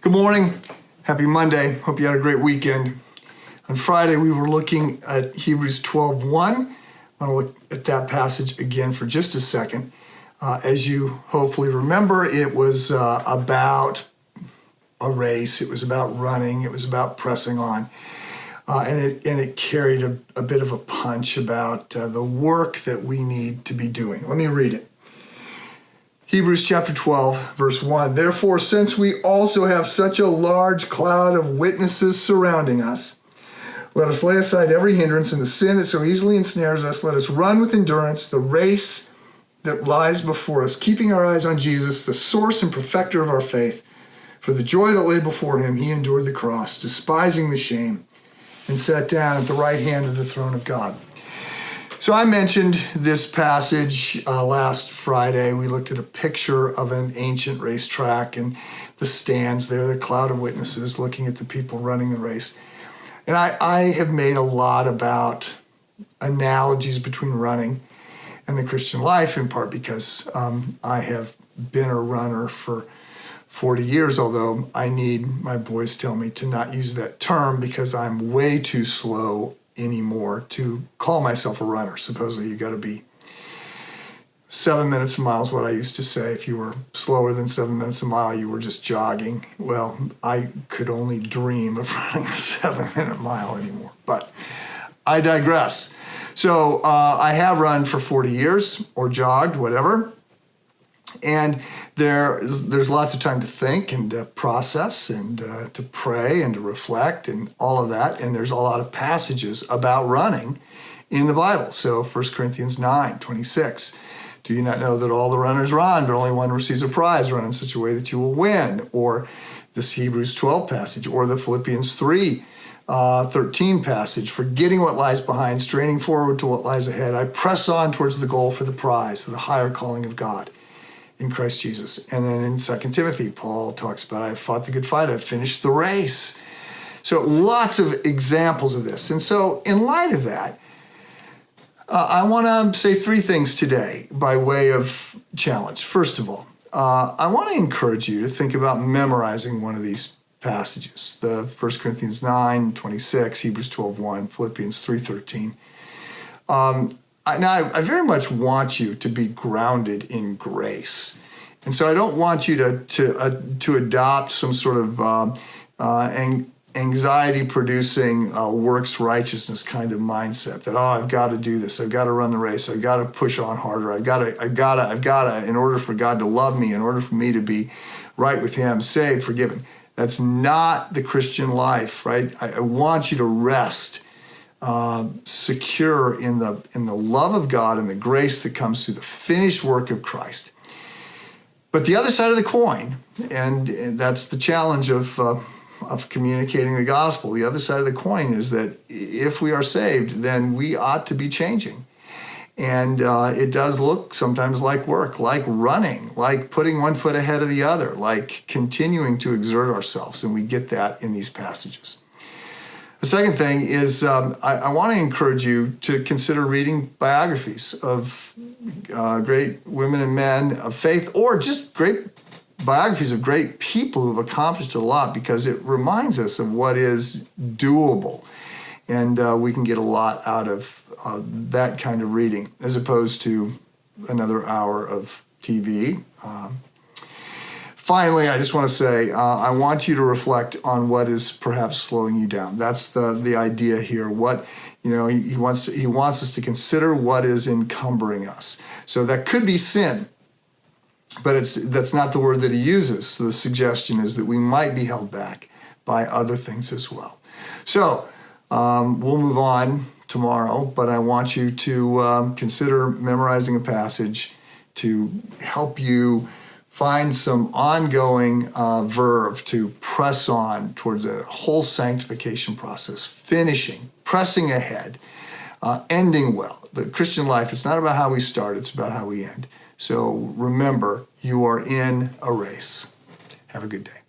Good morning. Happy Monday. Hope you had a great weekend. On Friday, we were looking at Hebrews 12:1. I want to look at that passage again for just a second. As you hopefully remember, it was about a race. It was about running. It was about pressing on. And it carried a bit of a punch about the work that we need to be doing. Let me read it. Hebrews chapter 12, verse 1. Therefore, since we also have such a large cloud of witnesses surrounding us, let us lay aside every hindrance and the sin that so easily ensnares us. Let us run with endurance the race that lies before us, keeping our eyes on Jesus, the source and perfecter of our faith. For the joy that lay before him, he endured the cross, despising the shame, and sat down at the right hand of the throne of God. So I mentioned this passage last Friday. We looked at a picture of an ancient racetrack and the stands there, the cloud of witnesses looking at the people running the race. And I have made a lot about analogies between running and the Christian life, in part because I have been a runner for 40 years, although my boys tell me to not use that term because I'm way too slow anymore to call myself a runner. Supposedly you got to be 7 minutes a mile is what I used to say. If you were slower than 7 minutes a mile, you were just jogging. Well, I could only dream of running a 7-minute mile anymore, but I digress. So I have run for 40 years or jogged, whatever. And there's lots of time to think and to process and to pray and to reflect and all of that. And there's a lot of passages about running in the Bible. So 1 Corinthians 9:26. Do you not know that all the runners run, but only one receives a prize? Run in such a way that you will win. Or this Hebrews 12 passage, or the Philippians 3:13 passage. Forgetting what lies behind, straining forward to what lies ahead, I press on towards the goal for the prize of the higher calling of God in Christ Jesus. And then in 2 Timothy, Paul talks about, I have fought the good fight, I've finished the race. So lots of examples of this. And so in light of that, I want to say three things today by way of challenge. First of all, I want to encourage you to think about memorizing one of these passages. The 1 Corinthians 9:26, Hebrews 12:1, Philippians 3:13. Now, I very much want you to be grounded in grace. And so I don't want you to adopt some sort of anxiety-producing works righteousness kind of mindset that, I've got to do this. I've got to run the race. I've got to push on harder. I've got to, in order for God to love me, in order for me to be right with him, saved, forgiven. That's not the Christian life, right? I want you to rest secure in the love of God and the grace that comes through the finished work of Christ. But the other side of the coin, and that's the challenge of communicating the gospel, the other side of the coin is that if we are saved, then we ought to be changing. And it does look sometimes like work, like running, like putting one foot ahead of the other, like continuing to exert ourselves. And we get that in these passages. The second thing is I want to encourage you to consider reading biographies of great women and men of faith, or just great biographies of great people who have accomplished a lot, because it reminds us of what is doable. And we can get a lot out of that kind of reading, as opposed to another hour of TV. Finally, I just want to say, I want you to reflect on what is perhaps slowing you down. That's the idea here. What, he wants us to consider what is encumbering us. So that could be sin, but that's not the word that he uses. So the suggestion is that we might be held back by other things as well. So we'll move on tomorrow, but I want you to consider memorizing a passage to help you find some ongoing verve to press on towards a whole sanctification process, finishing, pressing ahead, ending well. The Christian life, it's not about how we start, it's about how we end. So remember, you are in a race. Have a good day.